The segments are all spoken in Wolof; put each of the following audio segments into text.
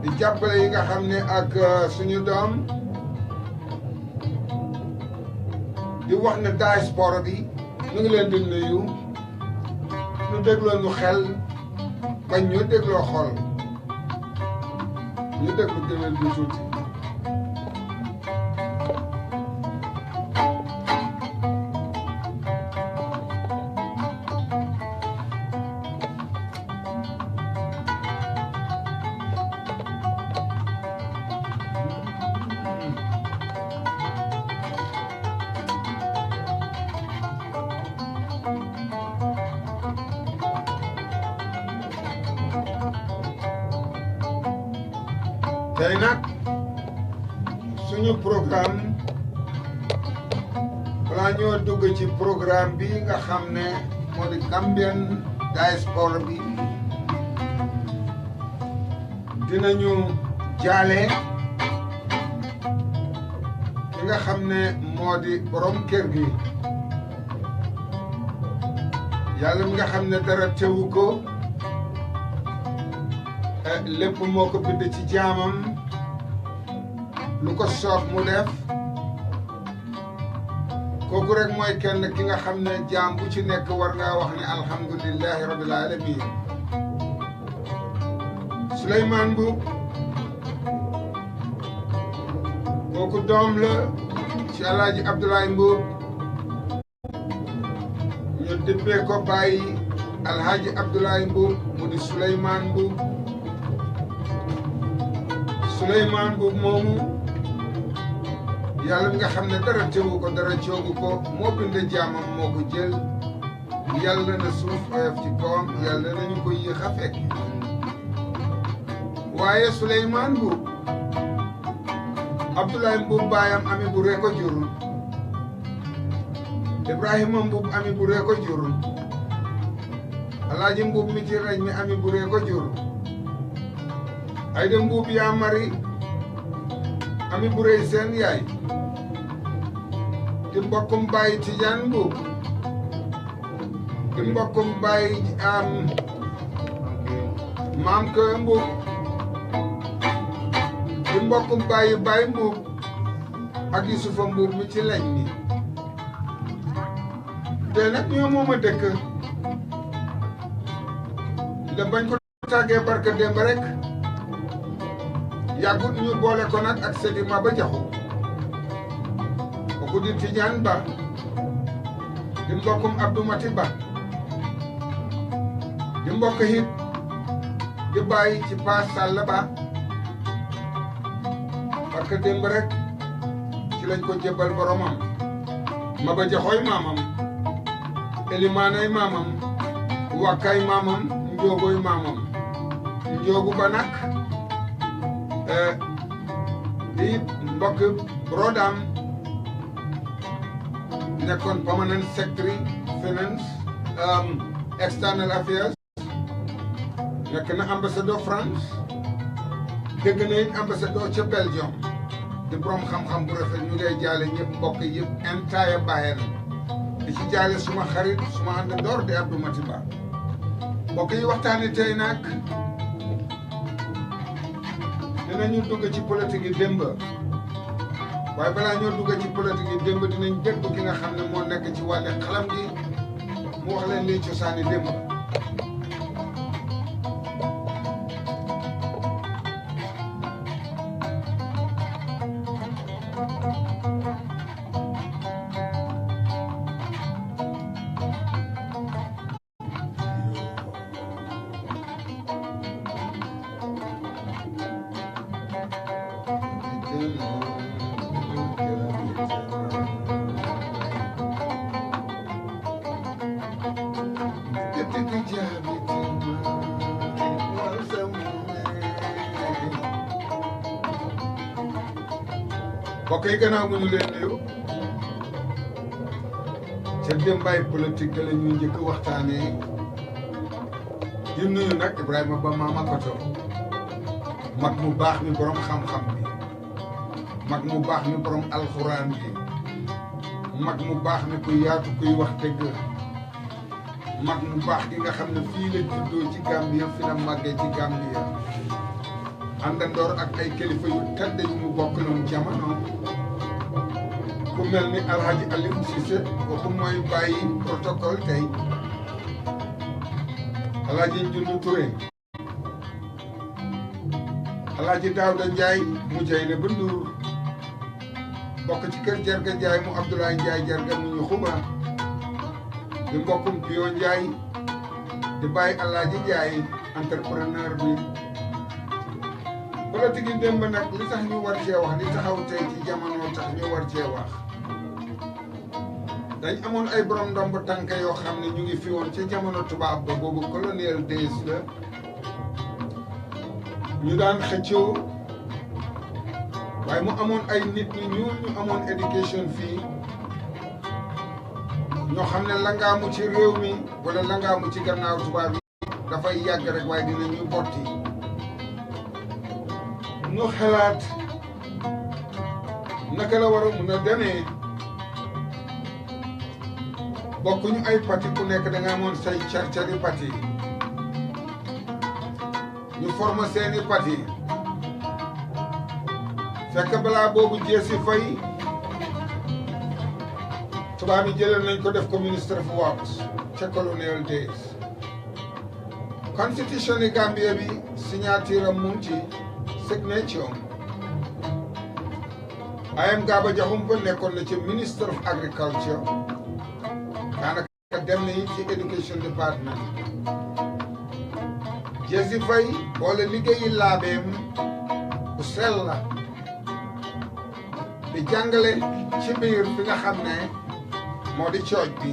di jàppale yi nga xam ne ak suñu doom di wax ne diaspora bi ñu ngi leen di nuyu ñu dégloo ñu xel bañ ñu dégloo xol ñu déglu géwél bi tuuti. tey nag suñu programme balaa ñoo dugg ci programme bi nga xam ne moo di Gambian diaspora bi dinañu jaale ki nga xam ne moo di borom kër gi yàlla mi nga xam ne dara teewu ko lépp moo ko bind ci jaamam lu ko soob mu def kooku rek mooy kenn ki nga xam ne jaam bu ci nekk war ngaa wax ne alhamdulillahi rabbil alamin Souleymane Mboup kooku doom la ci Alaaji Abdoulaye Mboup ñu dippee ko bàyyi Alhaji Abdoulaye Mboup mu di Souleymane Mboup Souleymane Mboup moomu yàlla mi nga xam ne dara teewu ko dara coogu ko moo bind jaamam moo ko jël yàlla na suuf oyof ci kawam yàlla nañu ko yéex a fekk waaye Souleymane Mboup Abdoulaye Mboup baayam ami bu ree ko jur Ibrahima Mboup ami bu ree ko jur Alaaji Mboup mi ci reñ mi ami bu ree ko jur Ayda Mboup yaa mari ami bu rëy seen yaay di mbokkum Baye Tidiane Mboup di mbokkum Baye Maam Ka Mboup di mbokkum Baye Baye Mboup ak Yusufa Mboup mi ci leñ mi te nag ñoo moom a dëkk da bañ ko tàggee barka démb rek yàggut ñu boole ko nag ak Seydi Maba Jaxu kooku di Tijaan Ba di mbokkum Abdou Mati Ba di mbokk hit di bàyyi ci Paa Sall Ba parce que démb rek ci lañ ko jébbal boromam Maba Jaxooy maamam Elimaanay maamam Wakkaay maamam Njoogoy maamam Njoogu Ba nag di mbokk Brodam nekkoon permanent secretary finance external affairs nekk na ambassadeur France dégg na it ambassadeur ca Belgium di borom xam-xam bu rafet ñu lay jaale ñëpp mbokk yëpp entire Bayern di ci jaale suma xarit suma àndandoor di Abdou Mati Ba mbokk yi waxtaani tey nag dinañu dugg ci politique yi démb waaye balaa ñoo dugg ci politique yi démb dinañ déglu ki nga xam ne moo nekk ci wàllu xalam gi mu wax leen liy cosaani démb. mbokk yi gannaaw bu ñu leen nuyu ca démbaay politique la ñuy njëkk waxtaanee di nuyu nag Ibrahima Ba Mama Koto mag mu baax mi borom xam-xam bi mag mu baax mi borom alxuraan bi mag mu baax mi ku yaatu kuy wax dëgg mag mu baax gi nga xam ne fii la juddoo ci Gambia fi la màggee ci Gambia àndandoor ak ay kilifa yu tedd yu mu bokk loon jamono ku mel ni Alhaji Aliou Cissé kooku mooy bàyyi protocole tey Alhaji Njundu Touré Alhaji Daouda Ndiaye mu jay ne ba Ndour bokk ci kër Jarga Ndiaye mu Abdoulaye Ndiaye Jarga mu ñu xuba di mbokkum Pio Ndiaye di bàyyi Alhaji Ndiaye entrepreneur bi politique yi démb nag li tax ñu war cee wax li taxaw tey ci jamono tax ñu war cee wax dañ amoon ay borom ndomb tànk yoo xam ne ñu ngi fi woon ca jamono tubaab ba boobu colonial days la ñu daan xëccoo waaye mu amoon ay nit ñi ñu amoon éducation fii ñoo xam ne langaamu ci réew mi wala langaamu ci gannaaw tubaab yi dafay yàgg rek waaye dina ñu botti ñu xalaat naka la war a mun a demee bokkuñu ay parti ku nekk da nga amoon say carcari parti ñu former seeni parti fekk balaa boobu Jesse Faye tubaab yi jëlee nañ ko def ko ministre of works ca colonial days constitution yi Gambia bi signature am mu ci signature am Gaba Jaxumpa nekkoon na ci ministre of agriculture daanaka dem na ci education department Jesse Faye boole liggéeyi laabeem bu sell la di jàngale ci biir fi nga xam ne moo di cooj bi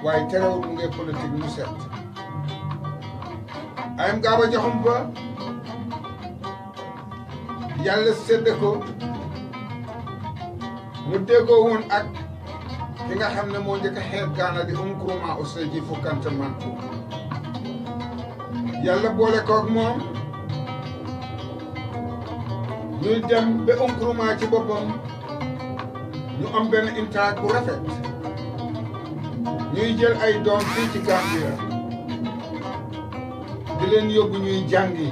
waaye terewul mu ngi politique mu set Gaba Jaxumpa yàlla sédde ko mu déggoo woon ak ki nga xam ne moo njëkk a xeet Gaana di Nkrumah Osejifo Kante Manto yàlla boole koog moom ñuy dem ba Nkrumah ci boppam ñu am benn intaak bu rafet ñuy jël ay doom fii ci Gambia di leen yóbbu ñuy jàngi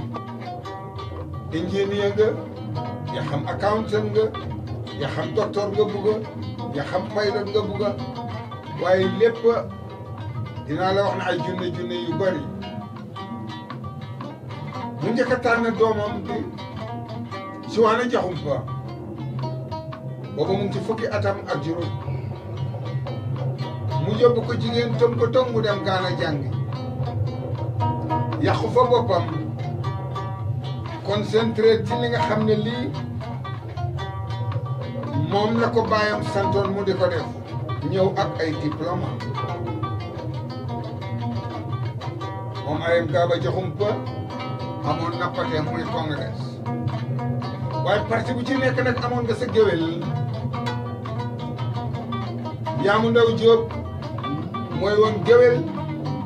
ingénieur nga ya xam accountant nga ya xam docteur nga bugga ya xam pilot nga bugga waaye lépp dinaa la wax ne ay junne yu bari mu njëkk a tànn doomam di Suwaana Jaxumpa booba mu ngi ci fukki atam ak juróom mu yóbbu ko jigéen tëm ko tong mu dem Gaana jàngi yàqu fa boppam concentré ci li nga xam ne lii moom la ko bàyyam santoon mu di ko def ñëw ak ay diplôme moom Gaba Jaxumpa amoon na pate muy congrès waaye parti bu ci nekk nag amoon nga sa géwél Yaamu Ndaw Jóob mooy woon géwél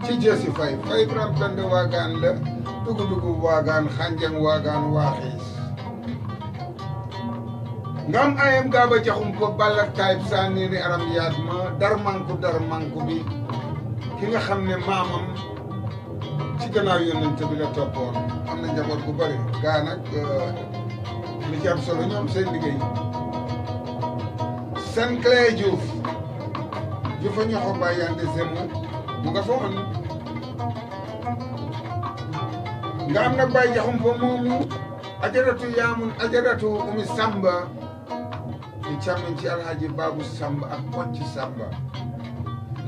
ci Jesse Faye Faye Biram Penda waagaan la dugu waagaan xanjang waagaan waaxiis nga am Gaba Jaxumpa balla taayib saa niini aram yaat ma dar manku bi ki nga xam ne maamam ci gannaaw yonent bi la toppoon am na njaboot bu bëri gaa nag li ci am solo ñoom seen liggéey Saint Clair Diouf Diouf a ñoxo bàyyande semu mu nga fa woon nga am nag Baye Jaxumpa moomu ajaratu Umi Samba di càmmiñ ci Alhaji Babu Samba ak Pocci Samba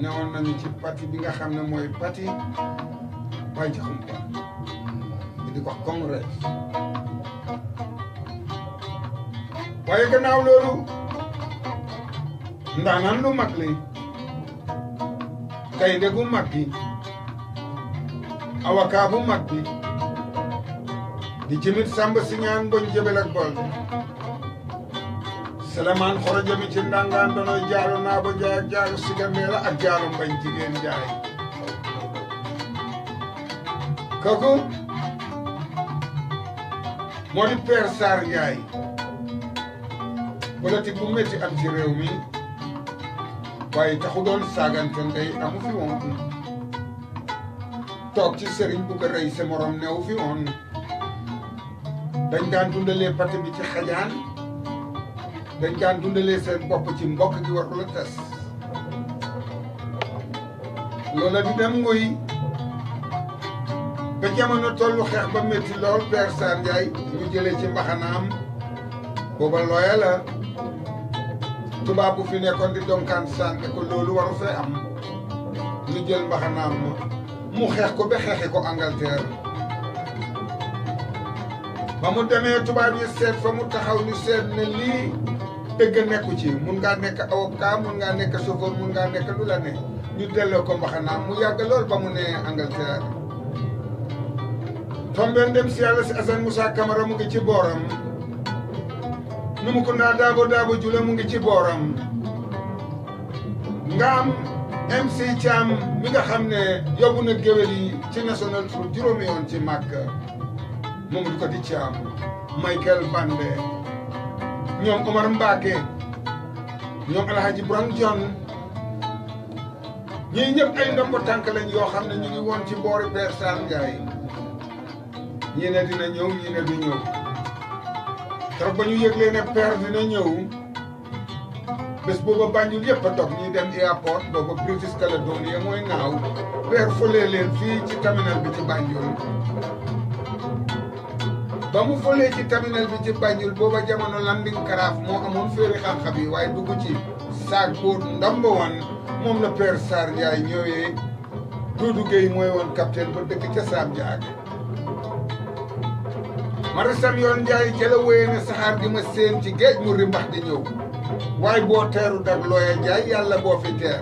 newoon nañu ci parti bi nga xam ne mooy parti Baye Jaxumpa ñu di ko congrès waaye gannaaw loolu ndaanaan lu mag li gaynde gu mag gi avocat bu mag bi di jimit Samba Siñaan Ngoñ Jëbel ak Bol Selemaan Xoroja mi ci ndangaan donoy jaaro Naabo Njaay ak jaaro Sigandeela ak jaaro Mbañ Jigéen Njaay kooku moo di Père Sarr Njaay politique bu métti am ci réew mi waaye taxu doon saagante ndey amu fi woon toog ci sëriñ bu ko rey sa morom newu fi woon dañ daan dundalee pati bi ci xajaan dañ daan dundalee seen bopp ci mbokk gi warul a tas loola di dem nguy ba jamono tollu xeex ba métti lool Père Sarr Ndiaye ñu jëlee ci mbaxanaam booba looya la tubaab bu fi nekkoon di donkaan sànni ko loolu waru fee am ñu jël mbaxanaam mu xeex ko ba xeexi ko Angleterre ba mu demee tubaab yi seet fa mu taxaw ñu seet ne lii dëgg nekku ci mun ngaa nekk avocat mun ngaa nekk chauffeur mun ngaa nekk lu la ne ñu delloo ko mbaxanaam mu yàgg lool ba mu nee Angleterre tombeen dem si yàlla si Assane Moussa Camara mu ngi ci booram nu mu ko naa daabo jula mu ngi ci booram nga am MC Thiam mi nga xam ne yóbbu na géwél yi ci national tour juróomi yoon ci màkk moom di ko di Thiam Michael Bande ñoom Omar Mbake ñoom Alhaji Brang John ñii ñëpp ay ndombo tànk lañ yoo xam ne ñu ngi woon ci boori Père Sarr Ndiaye ñii ne dina ñëw ñii ne du ñëw trop ba ñu yëglee ne Père dina ñëw bés booba Banjul yëpp a dog ñuy dem airport booba British Caledonia mooy naaw Père fëlee leen fii ci terminal bi ci Banjul ba mu fëlee ci terminal bi ci Banjul booba jamono landing craft moo amoon féeri xam-xam yi waaye dugg ci saag boot number one moom la Père Sarr Ndiaye ñëwee Doudou Gueye mooy woon capitaine ba dëkk ca Sam Diak Marisam yoon Ndiaye ca la wéyee ne saxaar gi ma séen ci géej mu rimbax di ñëw waaye boo teeru dag Looya Ndiaye yàlla boo fi teer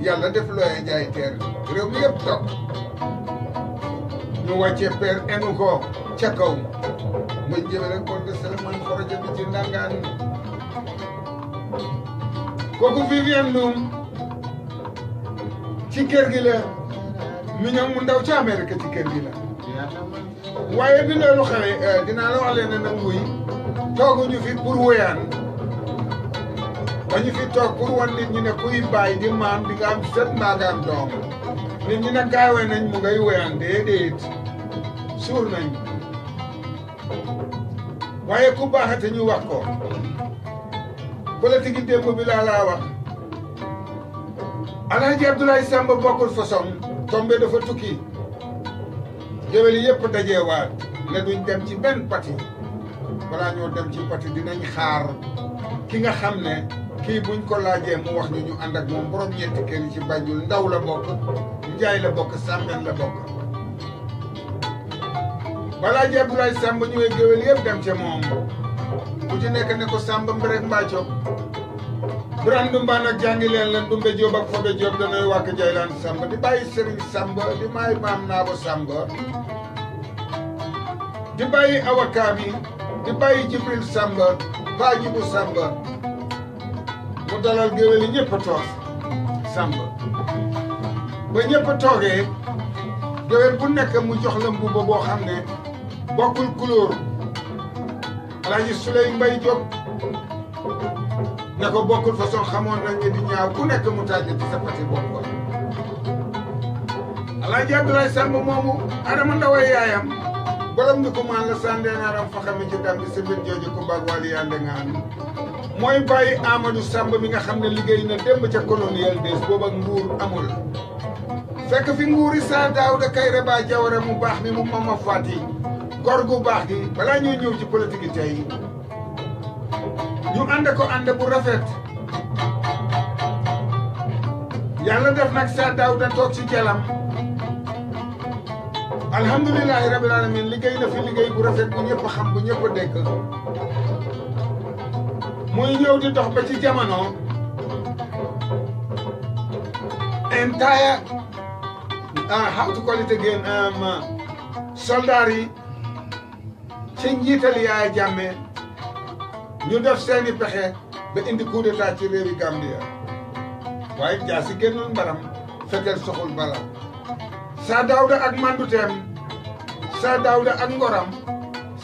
yàlla def Looya Ndiaye teer réew mi yëpp toog ñu wàccee Père enu ko ca kaw muy jëme rek bon de Souleymane Foroja bi ci ndangaan kooku Viviane Loum ci kër gi la mi ñoom mu ndaw ci Amérique ci kër gi la waaye bi loolu xewee dinaa la wax leen ne nag muy tooguñu fi pour wéyaan dañu fi toog pour wan nit ñi ne kuy bàyyi di maam di nga am sët mbaa nga am doom nit ñi nag gaawee nañ mu ngay wéyaan déedéet suur nañ waaye ku baaxate ñu wax ko politique yi démb bi laa wax Alhaji Abdoulaye Samba bokkul façon tombé dafa tukki géwél yi yëpp dajeewaat ne duñ dem ci benn parti balaa ñoo dem ci parti dinañ xaar ki nga xam ne kii buñ ko laajee mu wax ñu ànd ak moom borom ñetti kër yi ci Banjul ndaw la bokk Njaay la bokk Sambeen la bokk balaa ji Abdoulaye Samba ñëwee géwél yëpp dem ca moom ku ci nekk ne ko Samba Mberek Mbacco Birane Ndumbaan ak jàngi leen leen Dumbe Jóob ak Fobe Jóob danay wàkk Jaylaan Samba di bàyyi Sëriñ Samba di may maam Naabo Samba di bàyyi avocat bi di bàyyi Jibril Samba Paa Jibu Samba mu dalal géwél yi ñëpp a toog Samba ba ñëpp a toogee géwél bu nekk mu jox la mbuba boo xam ne bokkul couleur Alaaji Suley Mbay Jóob ne ko bokkul façon xamoon nañ ne di ñaaw ku nekk mu tàgg ci sa pati bopp Alaaji Abdoulaye Samba moomu Adama Ndaw yaayam borom ni ko maan la sandeenaaram fa xame ci dam bi sa mbir jooju ko baag wàllu yande ngaan mooy bàyyi Amadou Samba mi nga xam ne liggéey na démb ca colonial des booba nguur amul fekk fi nguuri Saa Daawda Kayraba Jawara mu baax mi mu mama fati gor gu baax gi balaa ñoo ñëw ci politique yi tey ñu ànd ko ànd bu rafet yàlla def nag Saa Daawda toog ci jalam alhamdulilahi rabil alamin liggéey na fi liggéey bu rafet bu ñëpp xam bu ñëpp dégg muy ñëw di dox ba ci jamono entire how to call it again soldaar yi ci njiital Yaaya Jammeh ñu def seeni pexe ba indi coup d'état ci réewi Gambia waaye jaasi génnul mbaram fetel soxul bala Saa Daawda ak manduteem Saa Daawda ak ngoram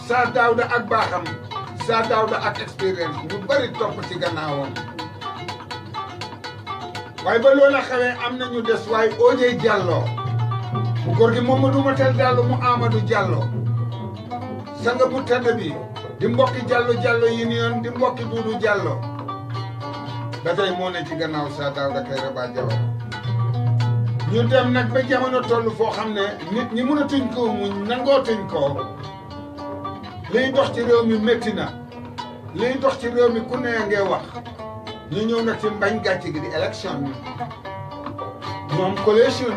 Saa Daawda ak baaxam Saa Daawda ak expérience ñu bari topp ci gannaawam waaye ba loola xewee am na ñu des waaye OJ Jallow bu góor gi Mamadou Matel Diallo mu Amadou Diallo sanga bu tedd bi di mbokki Jallow Union di mbokki Dudu Jallow ba tey moo ne ci gannaaw Sir Dawda Kairaba Jawara ñu dem nag ba jamono toll foo xam ne nit ñi mënatuñ ko muñ nangootuñ ko liy dox ci réew mi métti na liy dox ci réew mi ku ne ngay wax ñu ñëw nag ci mbañ gàcce gi di élection ñoom coalition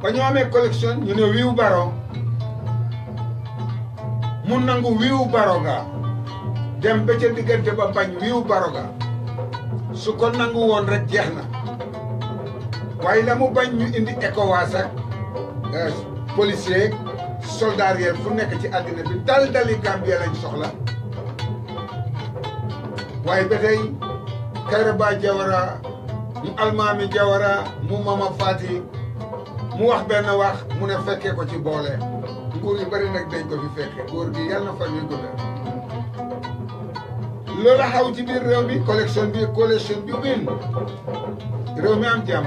ba ñu amee collection ñu ne wiiw baro mu nangu wiiw baro ga dem ba ca diggante ba bañ wiiw baro ga su ko nangu woon rek jeex na waaye la mu bañ ñu indi ECOWAS ak policier soldat yi fu nekk ci àddina bi dali Gambia lañ soxla waaye ba tey Kairaba Jawara mu Almami Jawara mu Mama Fati mu wax benn wax mu ne fekkee ko ci boole nguur yu bari nag dañ ko fi fekke góor gi yàlla na fan yu gudda loolu xaw ci biir réew mi coalition bi win réew mi am jàmm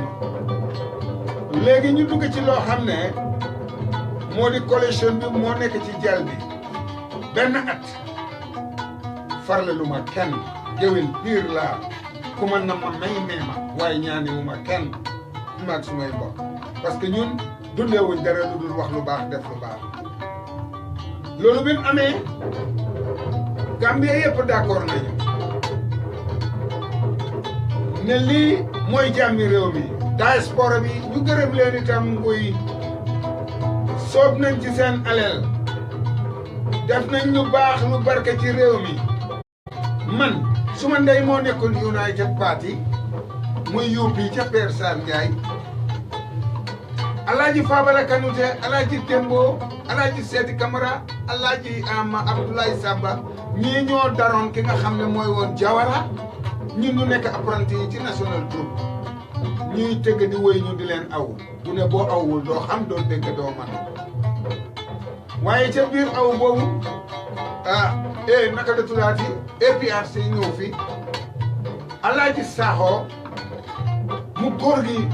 léegi ñu dugg ci loo xam ne moo di coalition bi moo nekk ci jal bi benn at farle lu ma kenn géwél biir laa ku ma na ma may ma waaye ñaaniwu ma kenn maag su may mbokk parce que ñun dundeewuñ dara lu dul wax lu baax def lu baax loolu bi mu amee Gambie yëpp d'accord nañu ne lii mooy jàmmi réew mi diaspora bi ñu gërëm leen itam nguy soob nañ ci seen alal def nañ lu baax lu barke ci réew mi man suma ndey moo nekkoon United Party muy UP ca Père Sarr Ndiaye Alaaji Fabara Kanouté Alaaji Dembo Alaaji Seydi Camara Alaaji Abdoulaye Samba ñii ñoo daroon ki nga xam ne mooy woon Jawara ñun ñu nekk apprenti yi ci national troupe ñuy tëgg di wéy ñu di leen aw bu ne boo awul doo xam doo dégg doo man waaye ca biir aw boobu naka la tuddaati APRC ñëw fi Alaaji Sakho mu góor gi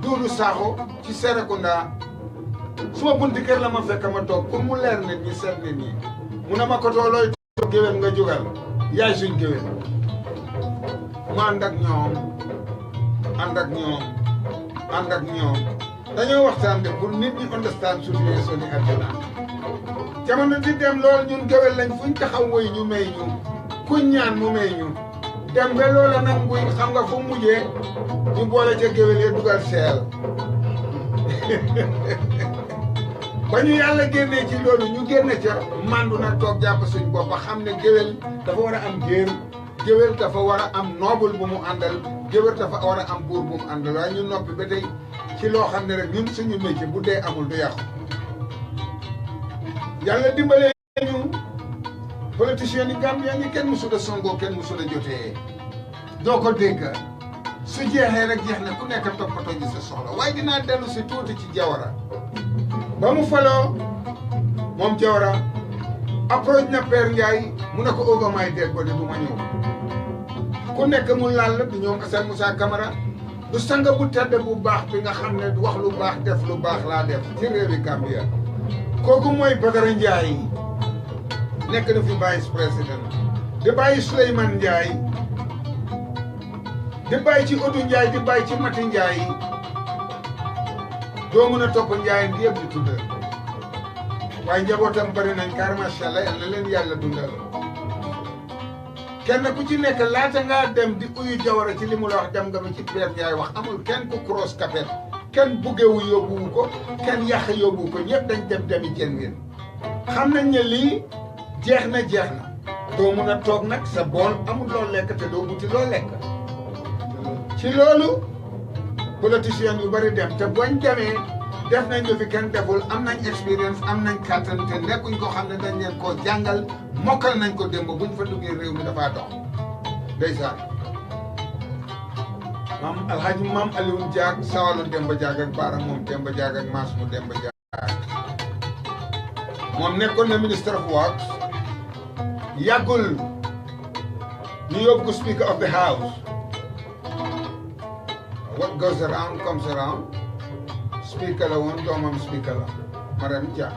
Duudu Sakho ci Serekunda suma bunti kër la ma fekk ma toog pour mu leer nit ñi seet nit ñi mu ne ma ko toolooy toog géwél nga jógal yaay suñ géwél ma ànd ak ñoom dañoo waxtaan de pour nit ñi understand situation ni àddina jamono di dem lool ñun géwél lañ fuñ taxaw woy ñu may ñu kuñ ñaan mu may ñu dem ba loola nag nguy xam nga fu mujjee ñu boole ca géwél yi dugal seel ba ñu yàlla génnee ci loolu ñu génne ca mandu nag toog jàpp suñ bopp xam ne géwél dafa war a am géer géwél dafa war a am noble bu mu àndal géwél dafa war a am buur bu mu àndal waaye ñu noppi ba tey ci loo xam ne rek ñun suñu métier bu dee amul du yàqu yàlla dimbalee ñu politiciens yi Gambien ñi kenn musul a songoo kenn musul a jotee doo ko dégg su jeexee rek jeex na ku nekk toppatoo ji sa soxla waaye dinaa dellu si tuuti ci Jawara ba mu faloo moom Jawara approche na Père Ndiaye mu ne ko over my dead body du ma ñëw ku nekk mu laal la du ñoom Assane Moussa Camara du sanga bu tedd bu baax bi nga xam ne wax lu baax def lu baax laa def ci réewi Gambia kooku mooy Badara Ndiaye nekk na fi vice président di bàyyi Souleymane Ndiaye di bàyyi ci Odou Ndiaye di bàyyi ci Mati Ndiaye doo mën a topp Ndiaye ndi yëpp di tuddal waaye njabootam bari nañ car macha allah yal na leen yàlla dundal kenn ku ci nekk laata ngaa dem di uyu Jawara ci li mu la wax dem nga ba ci Père Ndiaye wax amul kenn ku cross capet kenn buggewu yóbbuwu ko kenn yàq yóbbuwu ko ñëpp dañ dem demi jën win xam nañ ne lii jeex na doo mun a toog nag sa bool amul loo lekk te doo buti loo lekk ci loolu politiciens yu bari dem te bañ demee def nañ ko fi kenn deful am nañ expérience am nañ kàttan te nekkuñ ko xam ne dañ leen koo jàngal mokkal nañ ko démb buñ fa duggee réew mi dafaa dox ndeysaan alhaji maam Aliou Diak sawalu Demba Diak ak Baara moom Demba Diak ak Maas mu Demba Diak moom nekkoon na minister of works yàggul ñu yóbbu ko speaker of the house what goes around comes around speaker la woon doomam speaker la Mariam Dia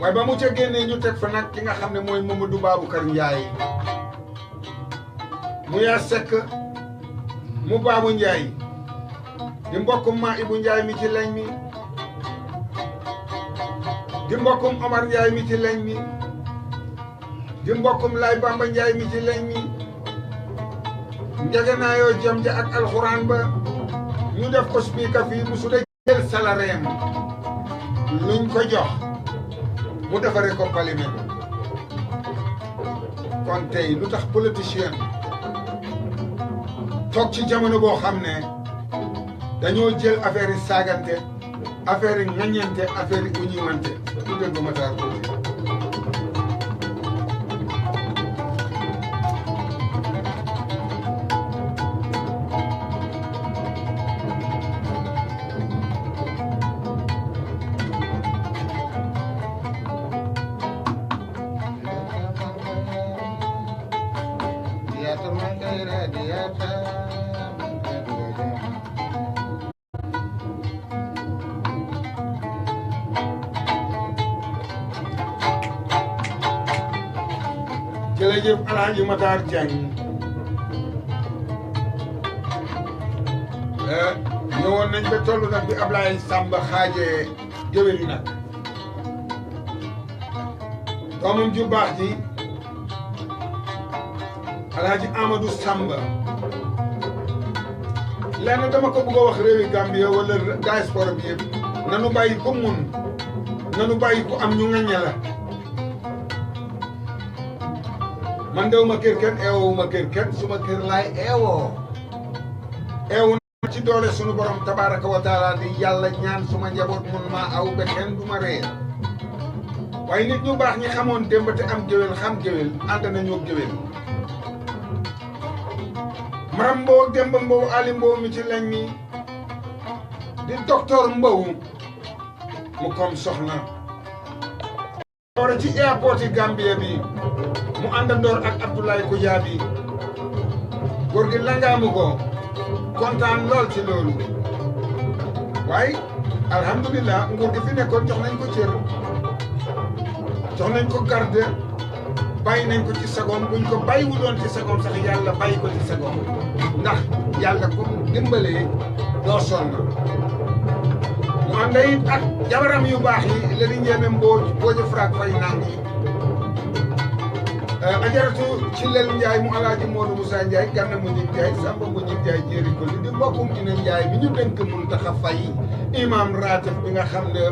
waaye ba mu ca génnee ñu teg fa nag ki nga xam ne mooy Mamadou Baboucar Ndiaye mu yaa sekk mu Babou Ndiaye di mbokkum ma Ibou Ndiaye mi ci leñ mi di mbokkum Omar Ndiaye mi ci leñ mi di mbokkum Lay Bamba Ndiaye mi ci leñ mi njegenaayoo jëm ja ak alxuraan ba ñu def ko speaker fii mu su dee jël salaire luñ ko jox mu defaree ko paliment kon tey lu tax politicien toog ci jamono boo xam ne dañoo jël affaire yi saagante affaire yi ŋaññante affaire yi uñiwante lu dégg Matar Tuuti jërëjëf Alaaji Matar Diagne ñëwoon nañ ba toll nag bi Ablaye Samba xaajee géwél yi nag doomam ju baax ji Alaaji Amadou Samba lenn dama ko bëgg a wax réewi Gambia wala diaspora bi yëpp nanu bàyyi ko mun nanu bàyyi ko am ñu ŋaññe la man dew ma kër kenn eewowu ma kër kenn suma kër laay eewoo eewu na ci doole sunu borom tabaraka wa taala di yàlla ñaan suma njaboot mun maa aw ba kenn du ma réer waaye nit ñu baax ñi xamoon démb te am géwél xam géwél ànd nañoo géwél maram Mbow Demba Mbow Ali Mbow mi ci leñ mi di docteur Mbow mu kom soxna ci airport yi Gambie bi mu àndandoor ak Abdoulaye Koudiaby góor gi langaamu ko kontaan lool ci loolu waaye alhamdulilah nguur gi fi nekkoon jox nañ ko cër jox nañ ko garde bàyyi nañ ko ci sagoom buñ ko bàyyiwuloon ci sagoom sax yàlla bàyyi ko ci sagoom ndax yàlla ko dimbalee doo sonn mu ànd it ak jabaram yu baax yi la di njéeme Mbodj Fraak Fay nangi ajaratu ci lel Ndiaye mu Alaaji Modou Moussa Ndiaye Gana Mbodj Ndiaye Samba Mbodj Ndiaye jéeri ko li di mbokkum ina Ndiaye mi ñu dénk Muntaxa Fay imam ratib bi nga xam ne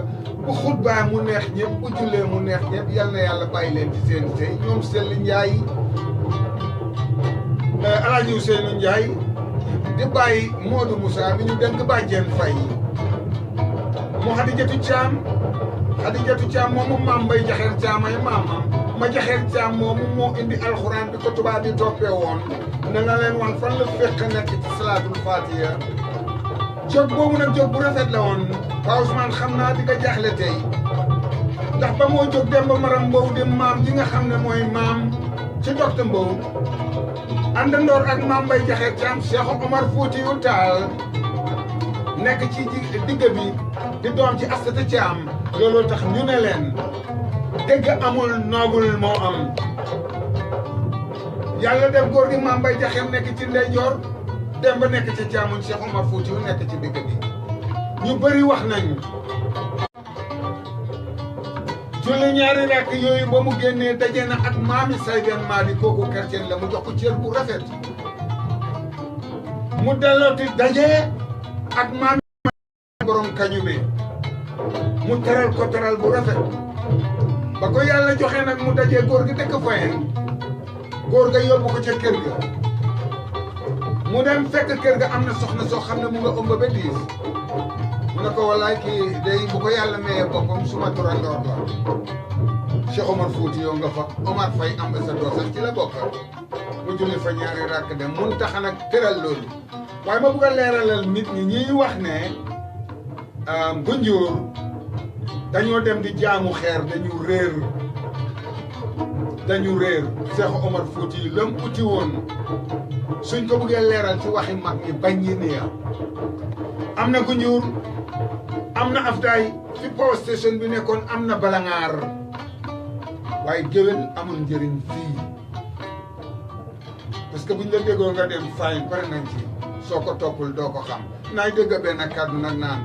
bu xutbaa mu neex ñëpp bu jullee mu neex ñëpp yal na yàlla bàyyi leen ci seen sëy ñoom Sell Ndiaye Alaaji Ousseynou Ndiaye di bàyyi Modou Moussa mi ñu dénk bàjjen Fay mu Xadijatu Caam moomu maam Mbay Jaxeer Caam ay maamam ma Jaxeer Caam moomu moo indi alxuraan bi ko tubaab yi toppee woon ne na leen wan fan la fekk nekk ci salaatul fatiha jóg boobu nag jóg bu rafet la woon Pa Ousmane xam naa di nga jaaxle tey ndax ba moo jóg Demba Maram Mbow di maam ji nga xam ne mooy maam ci docteur Mbow àndandoor ak maam Mbay Jaxeer Caam Cheikh Omar Foutiyou Tall nekk ci digg bi di doom ci Astata Caam looloo tax ñu ne leen dëgg amul noobul moo am yàlla def góor gi maam Mbay Jaxeer nekk ci ndeyjoor Demba nekk ci càmmoñ Cheikh Omar Foutiyou nekk ci digg bi ñu bëri wax nañu julli ñaari rakk yooyu ba mu génnee daje na ak maami Sayden Madi kooku chrétien la mu jox ko cër bu rafet mu dellooti daje ak maami borom kañu bi mu teral ko teral bu rafet ba ko yàlla joxe nag mu dajee góor gi dëkk Fayen góor ga yóbbu ko ca kër ga mu dem fekk kër ga am na soxna soo xam ne mu nga ëmb ba diis mu ne ko wallaay kii day bu ko yàlla mayee boppam suma turandoor la Cheikh Omar Foutiyou nga fa Omar Faye ambassadeur sax ci la bokk mu julli fa ñaari rakk dem mun tax nag tëral loolu waaye ma bëgg a leeralal nit ñi ñuy wax ne Gunjur dañoo dem di jaamu xeer dañu réer Cheikh Omar Foutiyou lam uti woon suñ ko bëggee leeral ci waxi mag ñi bañ ñi nii am na Gunjur am na Afdaay fi power station bi nekkoon am na Balangaar waaye géwél amul njëriñ fii parce que buñ la déggoo nga dem fayin pare nañ ci soo ko toppul doo ko xam naay dégg benn kàddu nag naan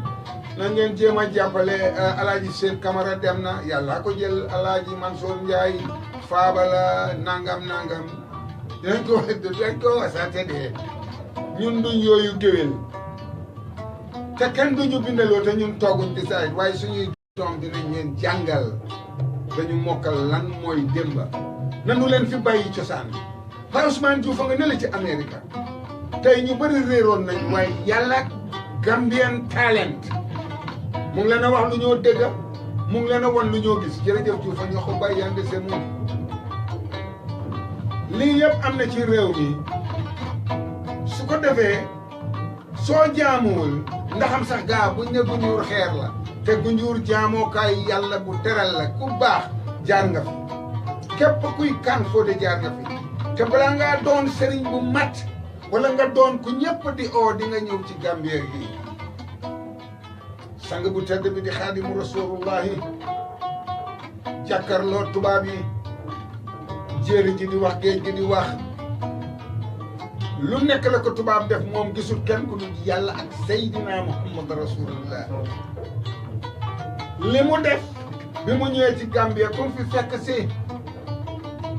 na ngeen jéem a jàppale alaaji Seen Camara dem na yàlla ko jël alaaji Mansour Ndiaye faabala nangam dañ ko wasaate de ñun duñ yooyu géwél te kenn duñu bindaloo te ñun tooguñ di saa waaye suñuy doom dinañ leen jàngal dañu mokkal lan mooy démba nanu leen fi bàyyi cosaan Pa Ousmane Diouf nga ne la ci Amérique tey ñu bëri réeroon nañ waaye yàlla Gambian talent mu ngi leen a wax lu ñoo dégg mu ngi leen a wan lu ñoo gis jërëjëf Diouf ñoo ko bàyyi yande seen moom lii yëpp am na ci réew mi su ko defee soo jaamuwul ndaxam sax gaa buñ ne Gunjur xeer la te Gunjur jaamookaay yàlla bu teral la ku baax jaar nga fi képp kuy kan foo de jaar nga fi te balaa ngaa doon sëriñ bu mat wala nga doon ku ñëpp di oo di nga ñëw ci Gambie gi sang bu tedd bi di xaadimu rasulullahi jàkkarloo tubaab yi jéeri ji di wax géej gi di wax lu nekk la ko tubaab def moom gisul kenn ku dul yàlla ak Seydina Muhammad rasulullah li mu def bi mu ñëwee ci Gambie ku fi fekk si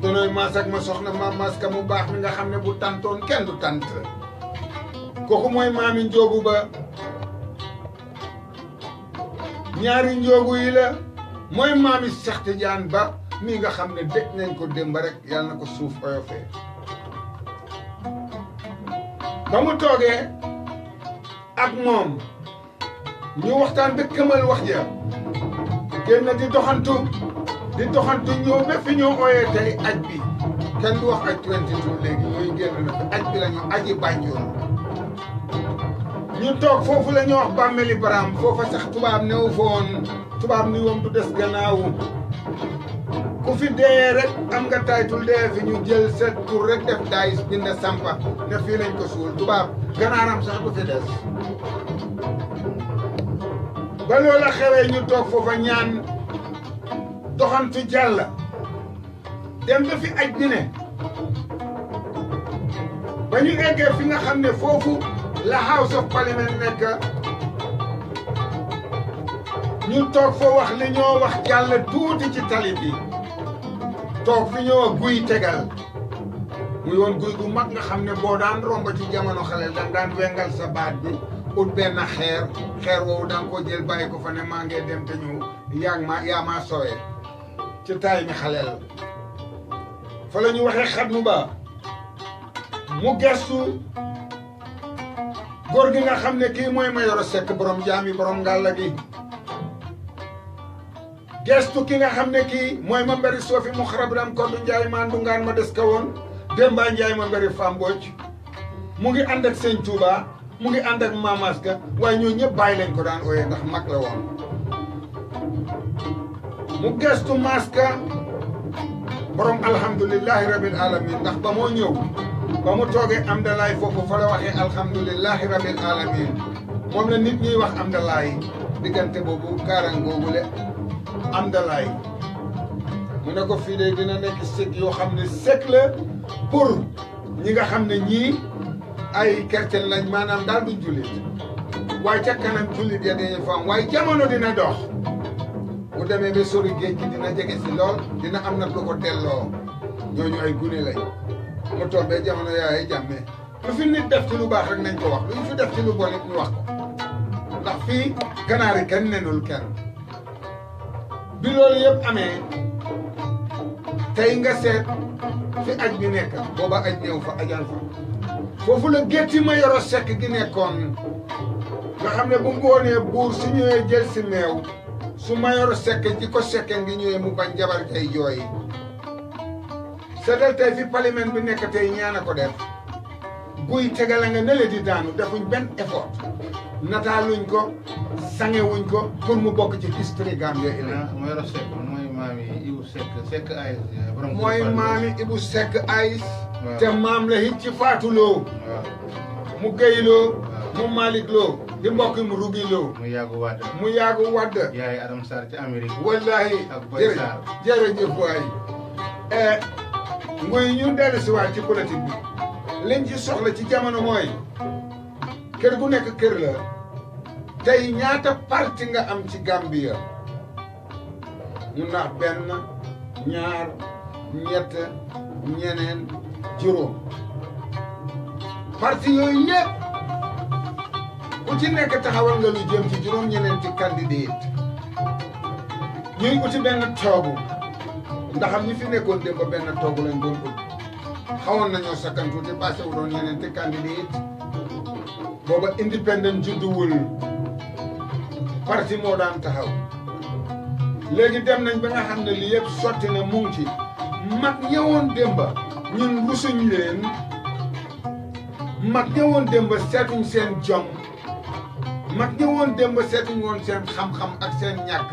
donoy maas ak ma soxna ma maas ka mu baax mi nga xam ne bu tantoon kenn du tant kooku mooy maami Njoogu Ba ñaari Njoogu yi la mooy maami Cheikh Tidiane Ba mi nga xam ne dëj nañ ko démb rek yàlla na ko suuf oyofee ba mu toogee ak moom ñu waxtaan ba këmal wax ja génn di doxantu ñëw ba fi ñoo ooyee tey aj bi kenn du wax aj 22 léegi ñooy génn na fi aj bi la ñu aji Banjul ñu toog foofu la ñu wax bàmmeli Baraam foofa sax tubaab newu foon tubaab ni woom du des gannaawu ku fi dee rek am nga taytul dee fi ñu jël sa tur rek def daay bind sampa ne fii lañ ko suul tubaab ganaaram sax du fi des ba loola xewee ñu toog foofa ñaan doxantu jàll dem ba fi aj bi ne ba ñu eggee fi nga xam ne foofu la House of Parliament nekk ñu toog fa wax li ñoo wax jàll tuuti ci tali bi toog fi ñoo wax guy tegal muy woon guy gu mag nga xam ne boo daan romb ci jamono xale da daan wengal sa baat bi ut benn xeer woowu da nga ko jël bàyyi ko fa ne maa ngee dem te ñëw yaa maa sowee ci taay mi xale la fa la ñu waxee xatmu ba mu gestu góor gi nga xam ne kii mooy Mayoro Seck borom jaami borom ngàlla gi gestu ki nga xam ne kii mooy ma mberi soofi mu xarabiram koddu njaay ma ndungaan ma des ka woon Demba Njaay ma mberi Fambooj mu ngi ànd ak Sëñ Tuuba mu ngi ànd ak Mamaska waaye ñoo ñëpp bàyyi lañ ko daan ooyee ndax mag la woon mu gestu Maska borom alhamdulillahi rabbil alamin ndax ba moo ñëw ba mu toogee Amdalaay foofu fa la waxee alhamdulillahi rabbil alamin moom la nit ñuy wax Amdalaay diggante boobu kaarang googule Amdalaay mu ne ko fii de dina nekk sëg yoo xam ne sëg la pour ñi nga xam ne ñii ay chrétien lañ maanaam daal du jullit waaye ca kanam jullit ya dañuy fa am waaye jamono dina dox bu demee ba sori géej gi dina jege si lool dina am nag lu ko delloo ñooñu ay gune lañ mu toog ba jamono yaay jàmmee lu fi nit def ci lu baax rek nañ ko wax lu ñu fi def ci lu bon it ñu wax ko ndax fii ganaari kenn nenul kenn bi loolu yëpp amee tey nga seet fi aj bi nekk booba aj ñëw fa ajal fa foofu la gétti Mayoro Seck gi nekkoon nga xam ne bu ngoonee buur su ñëwee jël si meew su Mayoro Seck ji ko sekke ngi ñëwee mu bañ jabar tey jooyi seetal tey fi parlement bi nekk tey ñaana ko def guy tegala nga ne le di daanu defuñ benn effort nataaluñ ko sangewuñ ko pour mu bokk ci history Gambia Mayoro Seck mooy maami Ibu Seck ay mooy maami Ibu Seck ay te maam la hit ci Fatou Lo mu Guèye Lo mu Malick Lo di mbokkum Rugilo mu yàggu waat mu yaagu wadd yaay Adam Sarr ci Amérique wallahi ak Boy Sarr jërëjëf waay muy ñu dellu si waat ci politique bi liñ ci soxla ci jamono mooy kër gu nekk kër la tey ñaata parti nga am ci Gambia ñu nax benn ñaar ñett ñeneen juróom parti yooyu yëpp ku ci nekk taxawal nga lu jëm ci juróom ñeneenti candidat ñuy uti benn toogu ndax am ñi fi nekkoon démb ba benn toogu lañ doon ut xawoon nañoo sakkan tuuti passé wu doon ñeneenti candidat booba independent judduwul parti moo daan taxaw léegi dem nañ ba nga xam ne lii yëpp sotti na mu ngi ci mag ñëwoon démba ñun rusuñ leen mag ñëwoon démba seetuñ seen jom mag ñëwoon démba seetuñ woon seen xam-xam ak seen ñàkk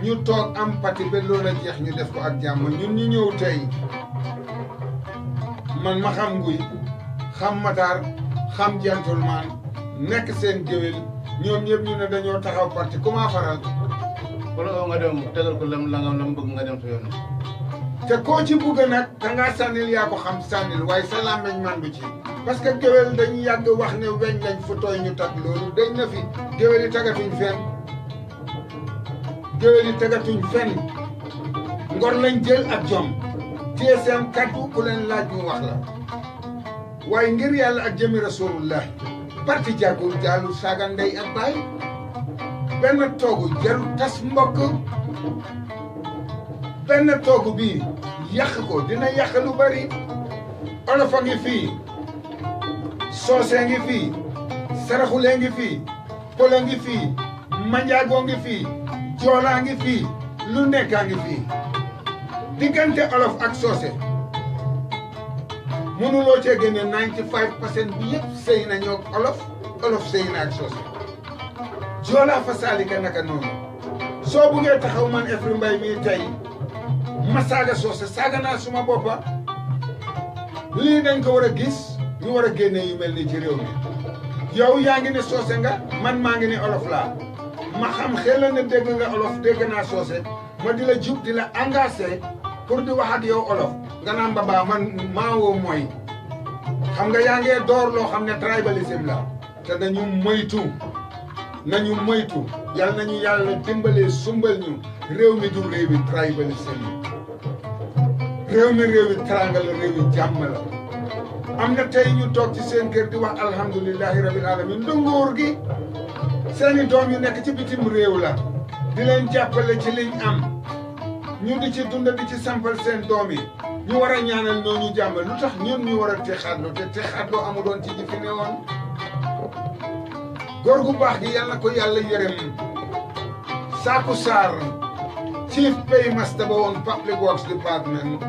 ñu toog am pati ba loola jeex ñu def ko ak jàmm ñun ñu ñëw tey man ma xam nguy xam Matar xam gentleman nekk seen géwél ñoom ñëpp ñu ne dañoo taxaw parti comment faral wala nga dem tegal ko lam bëgg nga dem sa yoon te koo ci bugg nag dangaa sànnil yaa ko xam sànnil waaye sa làmmeñ man du ci parce que géwél dañu yàgg wax ne weñ lañ fu tooy ñu tag loolu dañ na fi géwél yi tagatuñ fenn géwél yi tagatuñ fenn ngor lañ jël ak jom téye seen kaddu ku leen laaj ñu wax la waaye ngir yàlla ak jëmi rasulullah parti jàggul jaalu saaga ndey ak baay benn toogu jarul tas mbokk benn toogu bi yàq ko dina yàq lu bari olof a ngi fii soose ngi fii saraxule ngi fii pola ngi fii manjaago ngi fii joolaa ngi fii lu nekkaa ngi fii diggante olof ak soose mënuloo cee génne 95% bi yëpp sëy na ñoo olof sëy na ak soose joolaa fa saalika naka noonu soo buggee taxaw man Efri Mbay mii tey ma saaga soose saaga naa suma boppa lii dañ ko war a gis ñu war a génne yu mel ni ci réew mi yow yaa ngi ne soose nga man maa ngi ne olof laa ma xam xel la ne dégg nga olof dégg naa soose ma di la jub di la engagé pour di wax ak yow olof nga naan babaa man maa woo mooy xam nga yaa ngee door loo xam ne tribalisme la te nañu moytu yàlla nañu yàlla dimbalee sumbal ñu réew mi du réewi tribalisme réew mi réewi teranga la réewi jàmm la am na tey ñu toog ci seen kër di wax alhamdulilahi rabil alamin ndongoor gi seeni doom yu nekk ci bitim réew la di leen jàppale ci liñ am ñu di ci dunda di ci sampal seen doom yi ñu war a ñaanal ñooñu jàmm lu tax ñun ñu war a texaatlu te texaatlu amu doon ci ji fi ne woon góor gu baax gi yàlla na ko yàlla yërëm Saaku Sarr chief paymaster ba woon public works department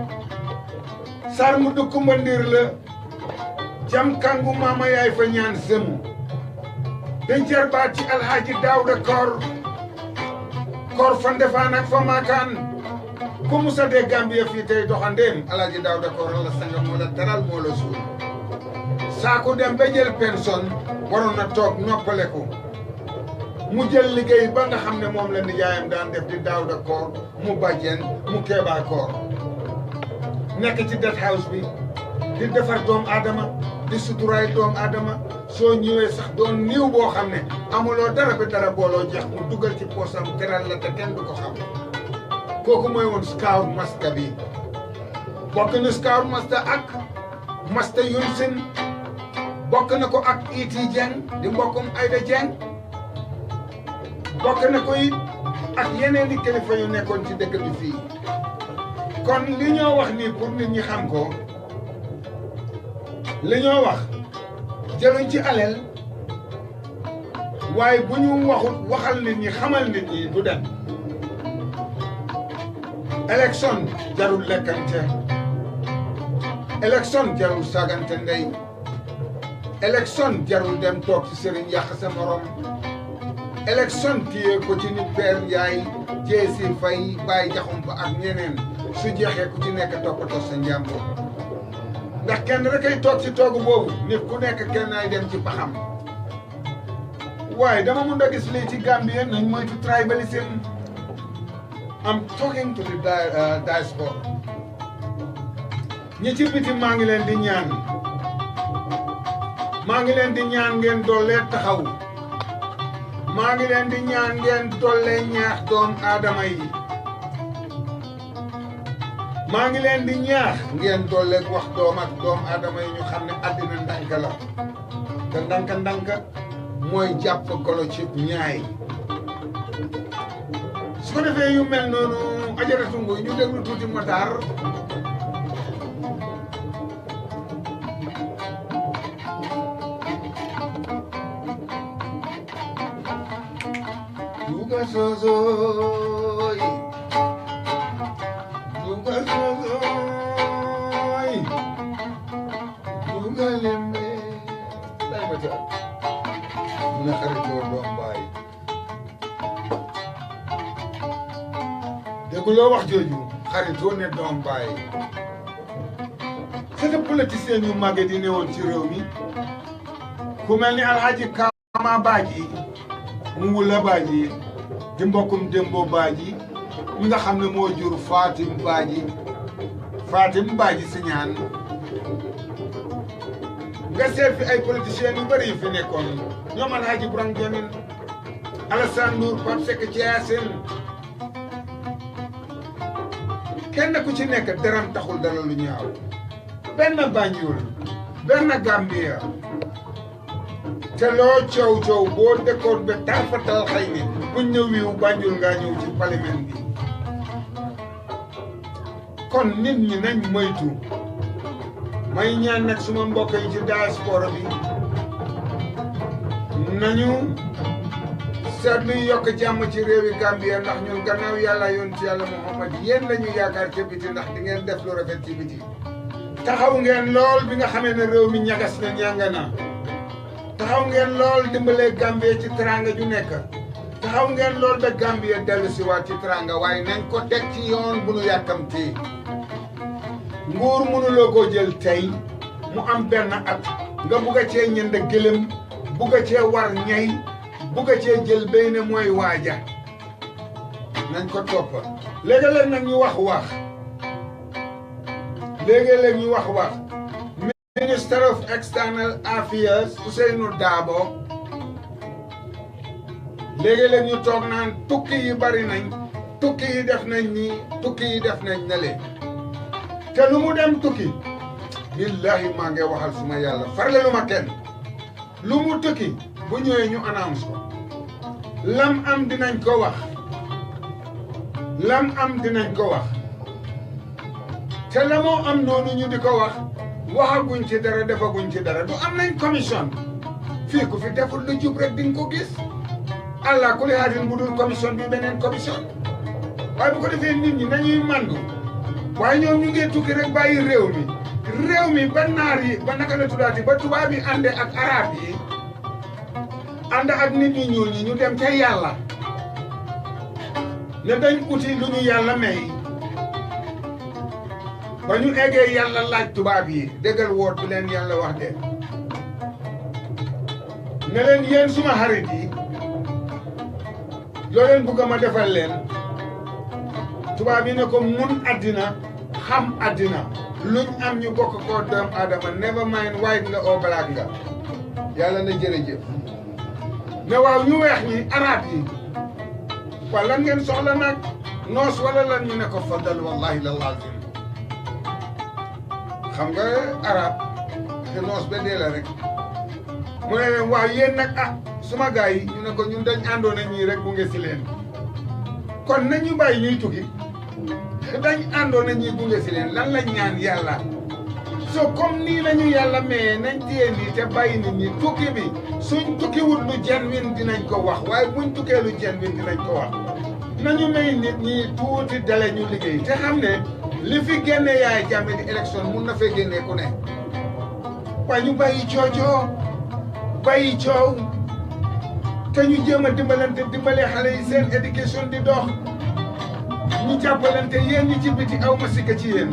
Sarr mu dëkku Mbandir la jam kangu maama yaay fa ñaan sëmu dañ jarbaat ci alhaaji Daawda koor fa ndefaan ak fa maakaan ku musa dee Gambia fii tey doxandeem alhaaji Daawda Koor la sanga moo la teral moo la suul Saaku dem ba jël pension waroon na toog noppaleku mu jël liggéey ba nga xam ne moom la nijaayam daan def di Daawda Koor mu bàjjen mu Keebaa Koor nekk ci det house bi di defar doomu aadama di suturaay doomu aadama soo ñëwee sax doon niiw boo xam ne amuloo dara ba dara booloo jeex mu dugal ci poosam teral la te kenn du ko xam kooku mooy woon Scout Master bi bokk na Scout Master ak Master Yunsin bokk na ko ak Iti Jeng di mbokkum Ayda Jeng bokk na ko it ak yeneen di kilifa yu nekkoon ci dëkk bi fii kon li ñoo wax nii pour nit ñi xam ko li ñoo wax jëluñ ci aleel waaye bu ñu waxal nit ñi xamal nit ñi du dem élection jarul lekkante élection jarul sagante ndey élection jarul dem toog ci sëriñ yàq sa morom élection téye ko ci ni Père Ndiaye Jeesi Fay Baye Jaxumpa ak ñeneen su jeexee ku ci nekk toppatoo sa njàmbur ndax kenn rek ay toog ci toogu boobu nit ku nekk kenn ay dem ci paxam waaye dama mun a gis lii ci Gambia nañ moytu tribalism. I'm talking to the diaspora. ñi ci biti maa ngi leen di ñaan. maa ngi leen di ñaan ngeen doole taxaw. maa ngi leen di ñaan ngeen doole ñaax doom aadama yi. maa ngi leen di ñaax ngeen doole wax doom aadama yi ñu xam ne àddina ndànk la. te ndànk mooy jàpp golo ci ñaay. su ko defee yu mel noonu ajaratu nguy ñu déglu tuuti Matar. Juga sozoy, juga sozoy, juga lembe. Lay Matar. Na xaritoo doom baay. dégguloo wax jooju xaritoo ne doom bàyyi c'est que politicien yu màgge di newoon ci réew mi ku mel ni Alhaji Kama Badji mu wula Badji di mbokkum Dembo Badji mi nga xam ne moo jur Fatim Badji Siñaan nga seet fi ay politiciens yu bëri yu fi nekkoon ñoom Alhaji Brang Jamin Alassane Ndour Pape Seck Thiassine kenn ku ci nekk deram taxul dara lu ñaaw benn Banjul benn Gambia te loo coow boo dëkkoon ba tarfatal xëy ni buñ ñëw wiiw Banjul ngaa ñëw ci parlement bi kon nit ñi nañ moytu may ñaan nag suma mbokk yi ci diaspora bi nañu seetlu yokk jàmm ci réewi Gambia ndax ñun gannaaw yàlla yoon ci yàlla Muhammad yéen la ñu yaakaar ca biti ndax di ngeen def lu rafet ci biti taxaw ngeen lool bi nga xamee ne réew mi ñagas na ñanga na taxaw ngeen lool dimbalee Gambia ci teranga ju nekk taxaw ngeen lool ba Gambia dellu si waat ci teranga waaye nañ ko teg ci yoon bu nu yàkkamti nguur mënuloo koo jël tey mu am benn at nga bugg a cee ñënd gëlëm bugg a cee war ñay bugg a cee jël béy ne mooy waaja nañ ko topp léegi-léeg nag ñu wax léegi-léeg ñu wax Minister of External Affairs Ousainou Darboe léegi-léeg ñu toog naan tukki yi bari nañ tukki yi def nañ nii tukki yi def nañ na leen te lu mu dem tukki billahi maa ngi waxal suma yàlla farle lu ma kenn lu mu tukki bu ñëwee ñu annonce ko lam am dinañ ko wax te la moo am noonu ñu di ko wax waxaguñ ci dara defaguñ ci dara du am nañ commission fii ku fi deful lu jub rek di nga ko gis allah ku li haatin bu dul commission bi beneen commission waaye bu ko defee nit ñi nañuy mandu waaye ñoom ñu ngi tukki rek bàyyi réew mi ba naar yi ba naka la tuddaati ba tubaab yi ànde ak arab yi ànd ak nit ñi ñuul ñi ñu dem ca yàlla ne dañ uti lu ñu yàlla may ba ñu eggee yàlla laaj tubaab yi déggal woot bi leen yàlla wax de ne leen yéen suma xarit yi loo leen bugg ma defal leen tubaab yi ne ko mun àddina xam àddina luñ am ñu bokk koo doom aadama never mind white nga oo black nga yàlla na jërëjëf ne waaw ñu weex ñi arab yi waaw lan ngeen soxla nag noos wala lan ñu ne ko faddal wallahi la lazim xam nga arab te noos ba dee la rek mu ne leen waaw yéen nag suma gars yi ñu ne ko ñun dañ àndoon na ñii rek bu nge si leen kon nañu bàyyi ñuy tukki dañ àndoon na ñii gunge si leen lan lañ ñaan yàlla so comme nii lañu yàlla mais nañ téye nii te bàyyi nit ñi tukki bi suñ tukkiwut lu genuine dinañ ko wax waaye buñ tukkee lu genuine dinañ ko wax nañu may nit ñi tuuti dale ñu liggéey te xam ne li fi génne Yaya Jammeh di élection mun na fee génnee ku ne waaye ñu bàyyi coocoo bàyyi coow te ñu jéem a dimbale xale yi seen éducation di dox ñu jàppalante yéen ñi ci biti aw ma sikka ci yéen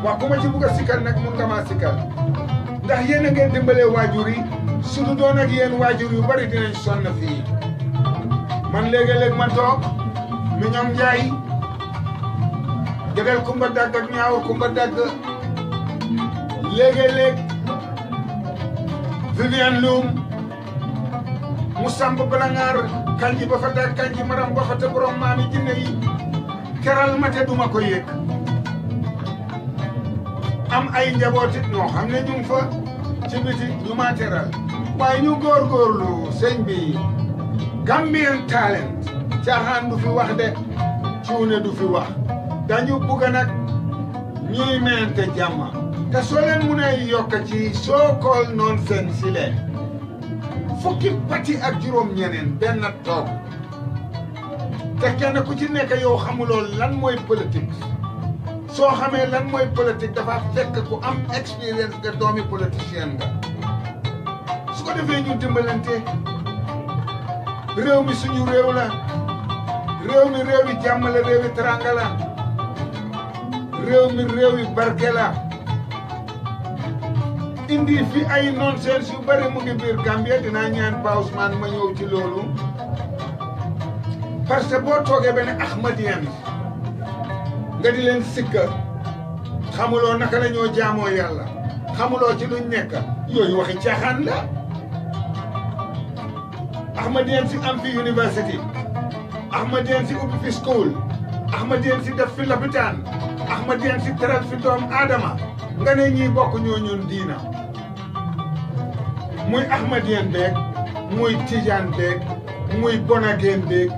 wax ku ma ci bugg a sikkal nag mun nga maa sikkal ndax yéen a ngeen dimbalee waajur yi su du doon ak yéen waajur yu bari dinañ sonn fii man léegi-léeg ma toog mi ñoom Njaay Gédel Kumba Dagg ak Ñaawur Kumba Dagg léegi-léeg Viviane Loum mu samb balangaar kanji ba fa teg kanji maram ba fa te borom maami jinne yi keral ma te duma ko yëg am ay njabootit ñoo xam ne ñu ngi fa ci biti ñu ma teral waaye ñu góorgóorlu sëñ bi Gambian Talent caaxaan du fi wax de cuune du fi wax dañu bugg nag ñuy mente jàmm te soo leen mun a yokk ci so-called nonsense si leen fukki pati ak juróom ñeneen benn toog te kenn ku ci nekk yow xamuloo lan mooy politique soo xamee lan mooy politique dafa fekk ku am expérience nga doomi politicien nga su ko defee ñu dimbalante réew mi suñu réew la réew mi réew yi jàmm la réew yi teranga la réew mi réew yi barke la indi fi ay nonsense yu bari mu ngi biir Gambia dinaa ñaan Pa Ousmane ma ñëw ci loolu parce que boo toogee benn Ahmadiyyan nga di leen sikka xamuloo naka la ñoo jaamoo yàlla xamuloo ci luñ nekk yooyu waxi caaxaan la Ahmadiyyan si am fi university Ahmadiyyan si ubbi fi school Ahmadiyyan si def fi lopitaan Ahmadiyyan si teral fi doom aadama nga ne ñii bokk ñoo ñun diina muy Ahmadiyyan beeg muy Tijaan beeg muy Bonageen beeg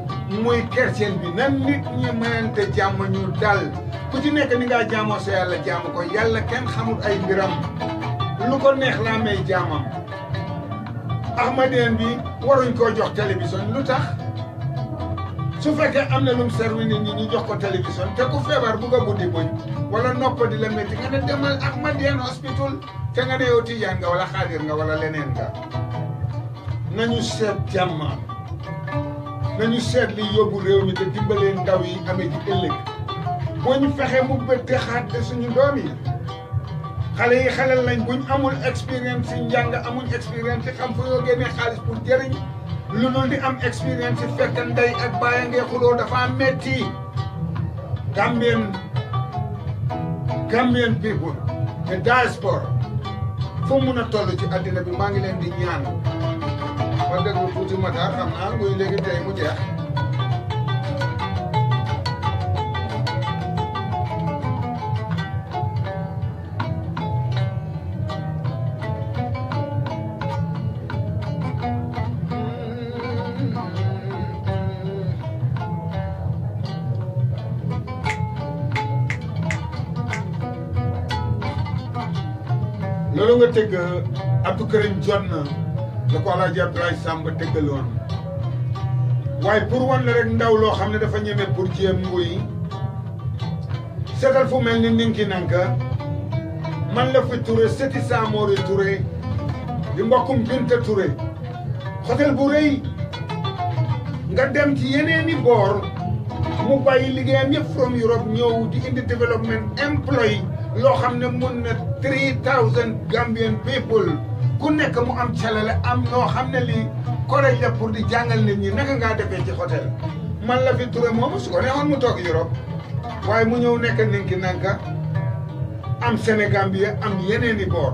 muy chrétien bi nan nit ñi mayante jàmm ñu dal ku ci nekk ni ngaa jaamoo sa yàlla jaamu ko yàlla kenn xamul ay mbiram lu ko neex laa may jaamam Ahmadiyyan bi waruñ koo jox télévision lu tax su fekkee am na lum servi nit ñi ñu jox ko télévision te ku feebar bugg a buddi buñ wala nopp di la métti nga ne demal Ahmadiyyan hospital te nga ne yow Tijaan nga wala xaadir nga wala leneen nga nañu seet jàmm nañu seet li yóbbu réew mi te dimbalee ndaw yi amee ci ëllëg boo ñu fexee mu bëtte xaat suñu doom yi xale yi xelal lañ buñ amul expérience si njàng amuñ expérience si xam fu yoo génnee xaalis pour jëriñ lu dul di am expérience si fekk ndey ak bàyyi ngee xuloo dafa metti Gambian people te diaspora fu mun a toll ci àddina bi maa ngi leen di ñaan ma déglu tuuti Matar xam naa muy léegi tey mu jeex loolu nga tëgg Abdou Karim jot na la ko Alaaji Abdoulaye Samb tëggaloon waaye pour wan la rek ndaw loo xam ne dafa ñeme pour jéem nguy seetal fu mel ni Ninki Nanka man la fi Touré seti Samori Touré di mbokkum Binta Touré hôtel bu rëy nga dem ci yeneeni boor mu bàyyi liggéeyam yëpp from Europe ñëw di indi développement employé loo xam ne mun na 3000 Gambian people ku nekk mu am calale am noo xam ne lii collège la pour di jàngal nit ñi naka ngaa defee ci hôtel man la fi Touré moomu su ko neexoon mu toog Europe waaye mu ñëw nekk Ninki Nanka am Sénégambia am yeneeni boor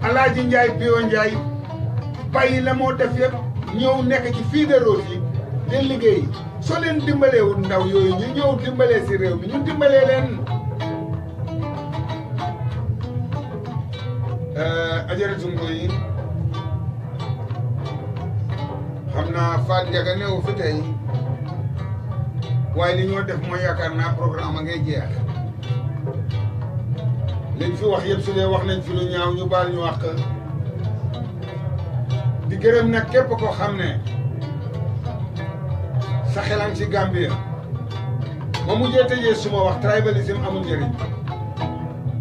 Alaaji Njaay Pio Njaay bàyyi la moo def yëpp ñëw nekk ci fii de Rose yi di liggéey soo leen dimbaleewul ndaw yooyu ñu ñëw dimbalee si réew mi ñu dimbalee leen ajaratu Ngoy xam naa Faat Njaga neewu fi tey waaye li ñoo def mooy yaakaar naa programme a ngay jeex liñ fi wax yëpp su dee wax nañ fi lu ñaaw ñu baal ñu wax di gërëm nag képp ko xam ne sa xelan ci Gambia ma mujjee tëjee suma wax tribalisme amul njëriñ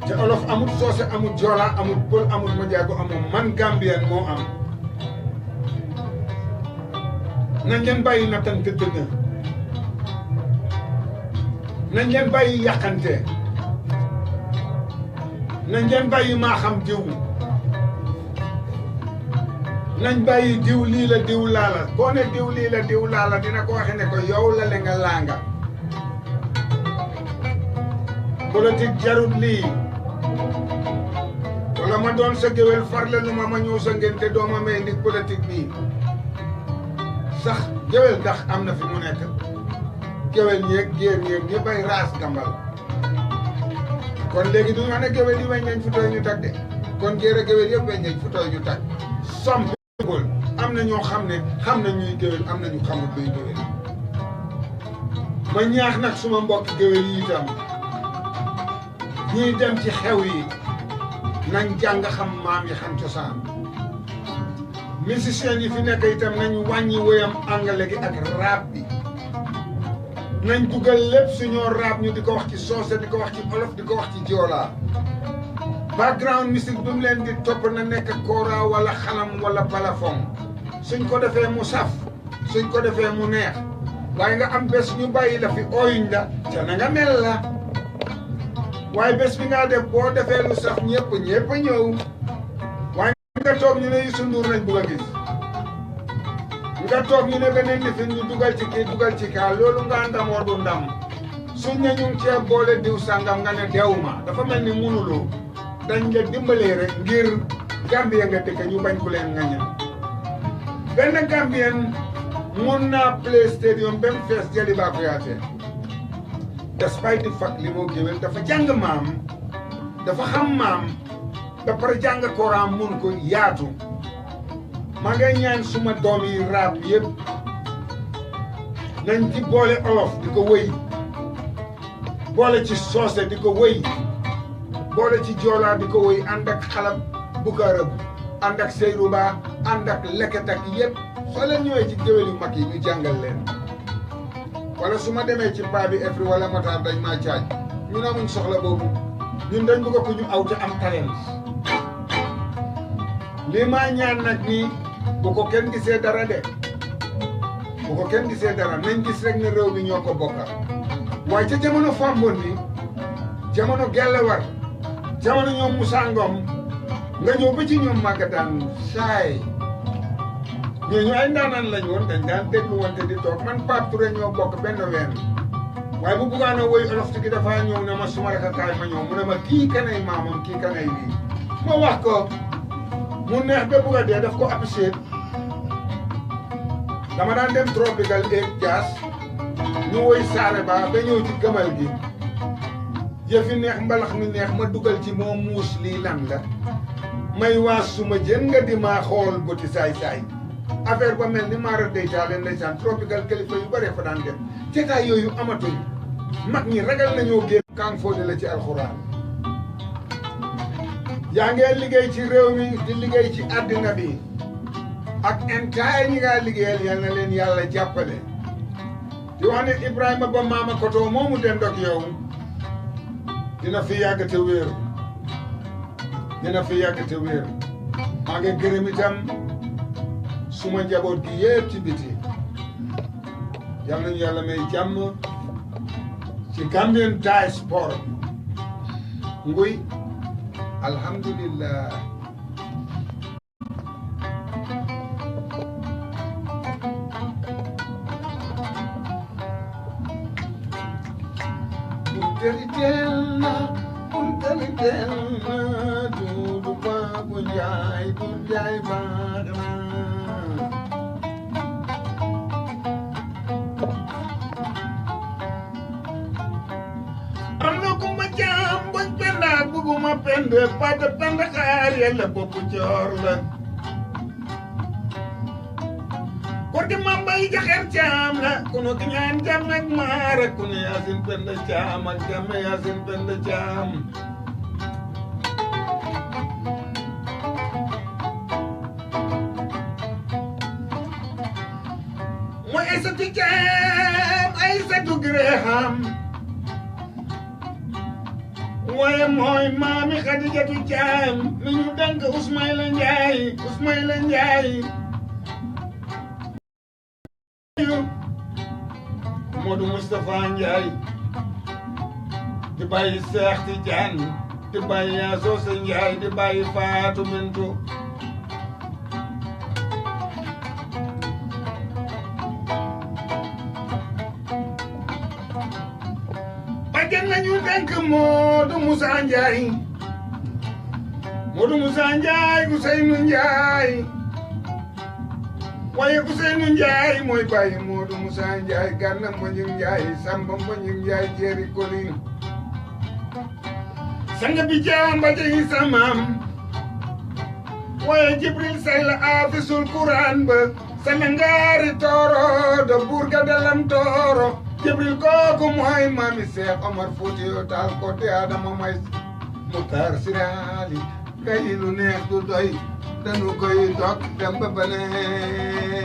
te olof amul soose amul joola amul pël amul majaago amul man Gambien moo am nañ leen bàyyi nattante dëgg nañ leen bàyyi yàqante nañ leen bàyyi maa xam diw nañ bàyyi diw lii la diw laa la koo ne diw lii la diw laa la dina ko waxe ne ko yow la le nga laanga politique jarut lii wala ma doon sa géwél farle lu ma ñëw sa ngénte dooma may ndig politique bii sax géwél ndax am na fi mu nekk géwél ñeeg géer ñeeg ñëpp ay raas gambal kon léegi duñu wax ne géwél yi weñ nañ fu tooy ñu tag de kon géer a géwél yëpp weñ nañ fu tooy ñu tag some people am na ñoo xam ne xam na ñuy géwél am na ñu xamul luy géwél ma ñaax nag suma mbokk géwél yi itam ñuy dem ci xew yi nañ jàng xam maam yi xam cosaan musiciens yi fi nekk itam nañ wàññi woyam angale gi ak rap bi nañ dugal lépp suñoo rap ñu di ko wax ci soose di ko wax ci olof di ko wax ci joolaa background music bi mu leen di topp na nekk kora wala xalam wala balafon suñ ko defee mu saf suñ ko defee mu neex waaye nga am bés ñu bàyyi la fi ooyuñ la ca na nga mel la waaye bés bi nga def boo defee lu saf ñëpp a ñëw waaye nga toog ñu ne Youssou Ndour lañ bugg a gis nga toog ñu ne beneen lifin ñu dugal ci kii dugal ci kaa loolu nga ndamoo du ndam suñ ne ñu ngi cee boole diw sàngam nga ne deewuma dafa mel ni munuloo dañ la dimbalee rek ngir Gambien nga dëkk ñu bañ ku leen nga ñan benn Gambien mun naa play stadium ba mu fees jëli baa ko yaatee despite the fact li moo géwél dafa jàng maam dafa xam maam ba pare jàng Koran mun ko yaatu maa ngay ñaan suma doom yi rap yëpp nañ ci boole olof di ko wëy boole ci soose di ko wëy boole ci joolaa di ko wëy ànd ak xalab bukarab ànd ak seyruba ànd ak leket ak yëpp soo leen ñëwee ci géwél yu mag yi ñu jàngal leen wala su ma demee ci paa bi efri wala mataar dañ maa caaj ñu ne amuñ soxla boobu ñun dañ bëgg ko ñu aw te am talent lii maa ñaan nag nii bu ko kenn gisee dara de bu ko kenn gisee dara nañ gis rek ne réew mi ñoo ko bokka waaye ca jamono Fambon bi jamono Gellewar jamono ñoom Moussa Ngom nga ñëw ba ci ñoom Magadan saay ñooñu ay ndaanaan lañ woon dañ daan déglu wante di toog man Pape Touré ñoo bokk benn ween waaye bu buggaan a woy olof gi dafa ñëw ne ma suma rek a kaay ma ñëw mu ne ma kii kanay maamam kii kanay lii ma wax ko mu neex ba bugg a dee daf ko apprécier dama daan dem tropical eeg jazz ñu woy saare ba ba ñëw ci gëmal gi yëfi neex mbalax mi neex ma dugal ci moo muus lii lan la may waas suma jën nga di maa xool bëti saay-saay affaire ba mel ni maara deytaale ndeysaan tropical kilifa yu bare fa daan dem jetaay yooyu amatuñ mag ñi ragal nañoo génn kan foode la ci alxuraan yaa ngee liggéey ci réew mi di liggéey ci àddina bi ak entire ñi ngaa liggéeyal yal na leen yàlla jàppale di wax ne Ibrahima ba maama koto moomu dendok yow dina fi yàgg te wéer dina fi yàgg te wéer maa ngi gërëm itam suma njaboot gi yëpp ci biti yal nañu yàlla may jàmm ci Gambian diaspora nguy alhamdulillah Untelitelna dudu babu jai budai bagna Amno kuma jam buñ penda buguma pende pada penda xaar yalla bopu jor la Korte mambay jaxer jam la kuno ñaan jam nak mara kuno yasin penda jam ak jam yasin penda jam Mo esatu jam ay satu greham Waye mooy maami Xadijatu Caam mi ñu dank Ismaïla Njaay Modou Moustapha Njaay di bàyyi Seex Tijaan di bàyyi Yaasoose Njaay di bàyyi Faatu Bintu nekk Modou Moussa Ndiaye Modou Moussa Ndiaye Ousseynou Ndiaye waaye Ousseynou Ndiaye mooy bàyyi Modou Moussa Ndiaye Gana Mbagnick Ndiaye Samba Mbagnick Ndiaye Jéeri Koli sanga bi jamba jeyi sa maam waaye Jibril Sall afisul Quran ba salla ngaari tooro do burga dalam tooro Jibril kooku mooy maami Seex Omar Fuutiyu Taal ko te Adama may Muxtaar Siraali gayi lu neex du doy danu koy dog dem ba beneen